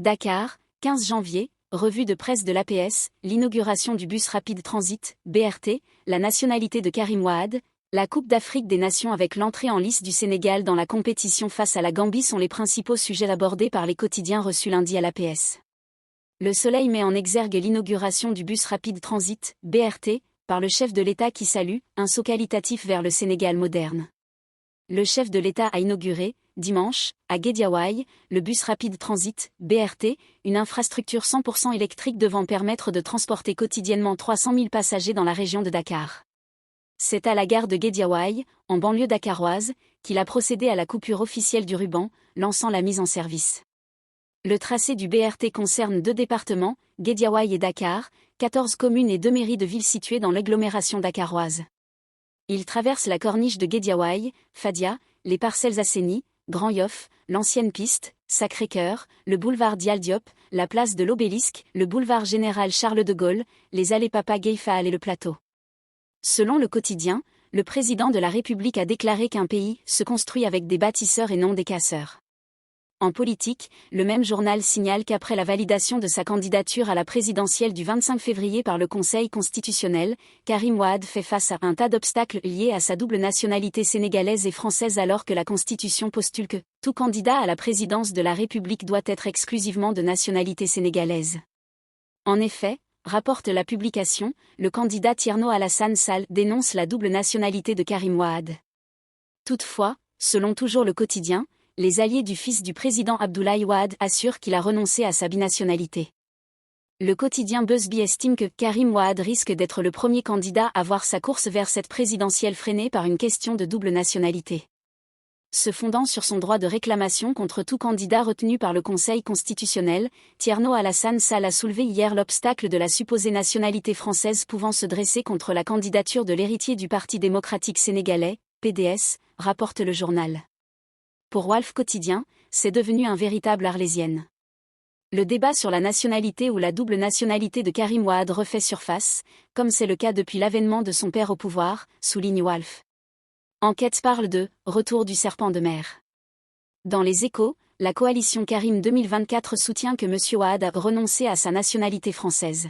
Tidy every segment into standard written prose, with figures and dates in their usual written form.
Dakar, 15 janvier, revue de presse de l'APS, l'inauguration du bus rapide transit, BRT, la nationalité de Karim Wade, la Coupe d'Afrique des Nations avec l'entrée en lice du Sénégal dans la compétition face à la Gambie sont les principaux sujets abordés par les quotidiens reçus lundi à l'APS. Le Soleil met en exergue l'inauguration du bus rapide transit, BRT, par le chef de l'État qui salue un saut qualitatif vers le Sénégal moderne. Le chef de l'État a inauguré, dimanche, à Guédiawaye, le bus rapide transit, BRT, une infrastructure 100% électrique devant permettre de transporter quotidiennement 300 000 passagers dans la région de Dakar. C'est à la gare de Guédiawaye, en banlieue dakaroise, qu'il a procédé à la coupure officielle du ruban, lançant la mise en service. Le tracé du BRT concerne 2 départements, Guédiawaye et Dakar, 14 communes et 2 mairies de villes situées dans l'agglomération dakaroise. Il traverse la corniche de Guédiawaye, Fadia, les parcelles Asseni, Grand Yoff, l'ancienne piste, Sacré-Cœur, le boulevard Dial Diop, la place de l'Obélisque, le boulevard Général Charles de Gaulle, les allées Papa Gueye Fall et le plateau. Selon le quotidien, le président de la République a déclaré qu'un pays se construit avec des bâtisseurs et non des casseurs. En politique, le même journal signale qu'après la validation de sa candidature à la présidentielle du 25 février par le Conseil constitutionnel, Karim Wade fait face à un tas d'obstacles liés à sa double nationalité sénégalaise et française alors que la Constitution postule que tout candidat à la présidence de la République doit être exclusivement de nationalité sénégalaise. En effet, rapporte la publication, le candidat Thierno Alassane Sall dénonce la double nationalité de Karim Wade. Toutefois, selon toujours le quotidien, les alliés du fils du président Abdoulaye Wade assurent qu'il a renoncé à sa binationalité. Le quotidien Busby estime que Karim Wade risque d'être le premier candidat à voir sa course vers cette présidentielle freinée par une question de double nationalité. Se fondant sur son droit de réclamation contre tout candidat retenu par le Conseil constitutionnel, Thierno Alassane Sall a soulevé hier l'obstacle de la supposée nationalité française pouvant se dresser contre la candidature de l'héritier du Parti démocratique sénégalais, PDS, rapporte le journal. Pour Walf Quotidien, c'est devenu un véritable arlésienne. Le débat sur la nationalité ou la double nationalité de Karim Wade refait surface, comme c'est le cas depuis l'avènement de son père au pouvoir, souligne Walf. Enquête parle de « retour du serpent de mer ». Dans les Échos, la coalition Karim 2024 soutient que M. Wade a renoncé à sa nationalité française.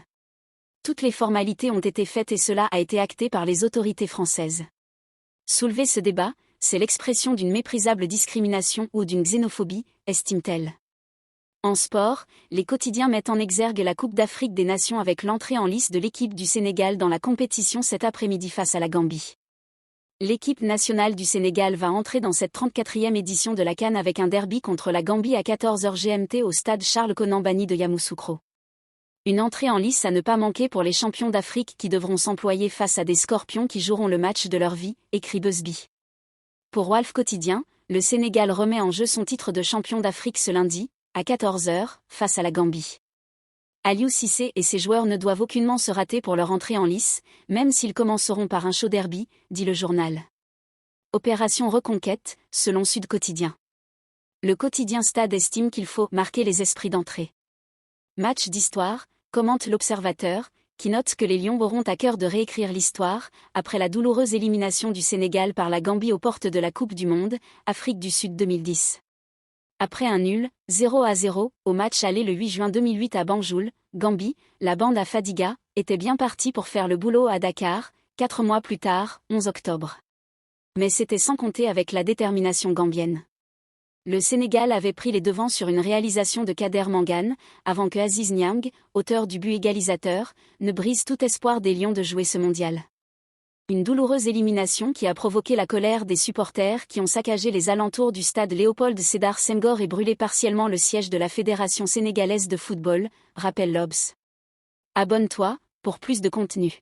Toutes les formalités ont été faites et cela a été acté par les autorités françaises. Soulever ce débat, c'est l'expression d'une méprisable discrimination ou d'une xénophobie, estime-t-elle. En sport, les quotidiens mettent en exergue la Coupe d'Afrique des Nations avec l'entrée en lice de l'équipe du Sénégal dans la compétition cet après-midi face à la Gambie. L'équipe nationale du Sénégal va entrer dans cette 34e édition de la CAN avec un derby contre la Gambie à 14h GMT au stade Charles-Konan Banny de Yamoussoukro. Une entrée en lice à ne pas manquer pour les champions d'Afrique qui devront s'employer face à des scorpions qui joueront le match de leur vie, écrit Busby. Pour Walf Quotidien, le Sénégal remet en jeu son titre de champion d'Afrique ce lundi, à 14h, face à la Gambie. Aliou Cissé et ses joueurs ne doivent aucunement se rater pour leur entrée en lice, même s'ils commenceront par un chaud derby, dit le journal. Opération Reconquête, selon Sud Quotidien. Le quotidien Stade estime qu'il faut marquer les esprits d'entrée. Match d'histoire, commente l'Observateur, qui note que les Lions auront à cœur de réécrire l'histoire, après la douloureuse élimination du Sénégal par la Gambie aux portes de la Coupe du Monde, Afrique du Sud 2010. Après un nul, 0-0, au match aller le 8 juin 2008 à Banjul, Gambie, la bande à Fadiga, était bien partie pour faire le boulot à Dakar, 4 mois plus tard, 11 octobre. Mais c'était sans compter avec la détermination gambienne. Le Sénégal avait pris les devants sur une réalisation de Kader Mangane, avant que Aziz Niang, auteur du but égalisateur, ne brise tout espoir des Lions de jouer ce mondial. Une douloureuse élimination qui a provoqué la colère des supporters qui ont saccagé les alentours du stade Léopold Sédar Senghor et brûlé partiellement le siège de la Fédération sénégalaise de football, rappelle l'Obs. Abonne-toi, pour plus de contenu.